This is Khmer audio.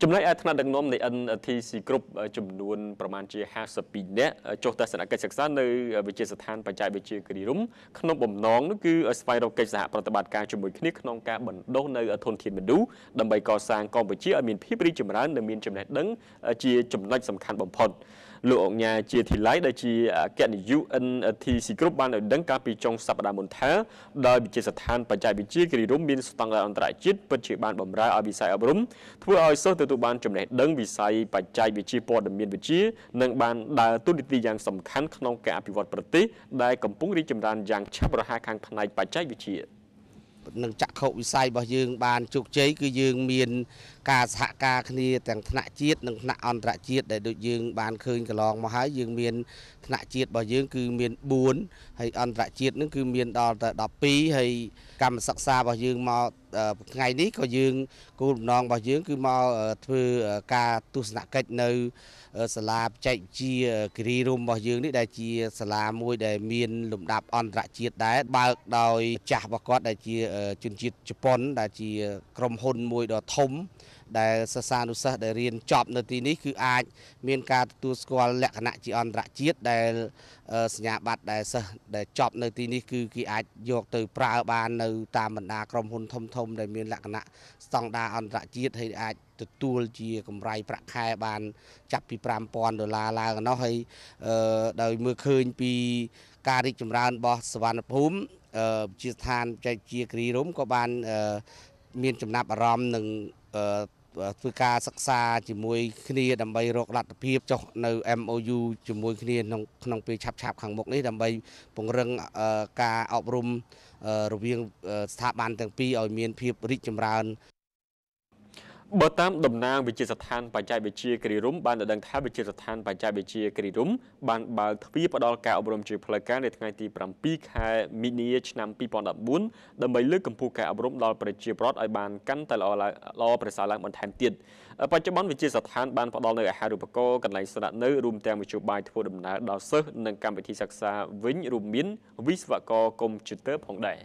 ចំណែកឯថ្នាក់ដឹកនាំនៃ NTC គ្រប់ចំនួនប្រមាណជា52នាក់ចុះទស្សនកិច្ចសិក្សានៅវិទ្យាស្ថានបច្ចេកវិទ្យាគិរីរម្យក្នុងបំណងនោះគឺស្វែងរកកិច្ចសហប្រតិបត្តិការជាមួយគ្នាក្នុងការបណ្ដុះនៅធនធានមនុស្សដើម្បីកសាងកម្ពុជាឲ្យមានភាពរីកចម្រើននិងមានចំណេះដឹងជាចំណុចសំខាន់បំផុតលោកអង្គញាជាធីឡៃដែលជាអគ្គនាយក NTC គ្រប់បានឲ្យដឹងកាលពីចុងសប្តាហ៍មុនថាដោយវិទ្យាស្ថានបច្ចេកវិទ្យាគិរីរម្យមានស្តង់ដារអន្តរជាតិពិតជាបានបម្រើឲ្យវិស័យអប់រំធ្វើឲ្យសិស្សទទួលបានចំណេះដឹងវិស័យបច្ចេកវិទ្យាព័ត៌មានវិទ្យានិងបានដើរតួនាទីយ៉ាងសំខាន់ក្នុងការអភិវឌ្ឍប្រទេសដែលកំពុងរីកចម្រើនយ៉ាងឆាប់រហ័សខាងផ្នែកបច្ចេកវិទ្យានឹងចក្ខុវិស័យរបស់យើងបានជោគជ័យគឺយើងមានការសហការគ្នាទាំងថ្នាក់ជាតិនិងថ្នាក់អន្តរជាតិដែលដូចយើងបានឃើញកន្លងមកហើយយើងមានថ្នាក់ជាតិរបស់យើងគឺមាន4ហើយអន្តរជាតិនឹងគឺមានដល់ទៅ12ហើយកម្មសិក្សារបស់យើងមកថ្ងៃនេះក៏យើងគោលបំណងរបស់យើងគឺមកធ្វើការទស្សនកិច្ចនៅសាលាបច្ចេកវិទ្យាគិរីរម្យរបស់យើងនេះដែលជាសាលាមួយដែលមានលំដាប់អន្តរជាតិដែរបើកដោយចាស់របស់គាត់ដែលជាជនជាតិជប៉ុនដែលជាក្រុមហ៊ុនមួយដ៏ធំដែលសិស្សានុសិស្សដែលរៀនចប់នៅទីនេះគឺអាចមានការទទួលស្គាល់លក្ខណៈជាអន្តរជាតិដែលសញ្ញាបត្រដែលសិស្សដែលចប់នៅទីនេះគឺគេអាចយកទៅប្រើបាននៅតាមបណ្ដាក្រុមហ៊ុនធំៗដែលមានលក្ខណៈស្តង់ដារអន្តរជាតិហើយអាចទទួលជាកម្រៃប្រាក់ខែបានចាប់ពី$5,000ឡើងនោះហើយដោយមើលឃើញពីការរីកចម្រើនរបស់សវណ្ណភូមិជាស្ថានបច្ចេកវិទ្យាគិរីរម្យក៏បានមានចំណាប់អារម្មណ៍នឹងធ្វើការសិក្សាជាមួយគ្នាដើម្បីរកលទ្ធភាពចុះនៅ MOU ជាមួយគ្នាក្នុងពេលឆាប់ៗខាងមុខនេះដើម្បីពង្រឹងការអប់រំរវាងស្ថាប័នទាំងពីរឲ្យមានភាពរីកចម្រើនបើតាមតំណាងវិទ្យាស្ថានបច្ចេកវិទ្យាគិរីរម្យបានដឹងថាវិទ្យាស្ថានបច្ចេកវិទ្យាគិរីរម្យបានបើកទ្វារផ្ដល់ការអប់រំជាផ្លូវការនៅថ្ងៃទី7ខែមីនាឆ្នាំ2014ដើម្បីលើកកម្ពស់ការអប់រំដល់ប្រជាពលរដ្ឋឲ្យបានកាន់តែល្អប្រសើរឡើងបន្ថែមទៀតបច្ចុប្បន្នវិទ្យាស្ថានបានផ្ដល់នូវអាហារូបករណ៍កន្លែងស្នាក់នៅរួមទាំងមធ្យោបាយធ្វើដំណើរដល់សិស្សនិងកម្មវិធីសិក្សាវិញរួមមានវិស្វករកុំព្យូទ័រផងដែរ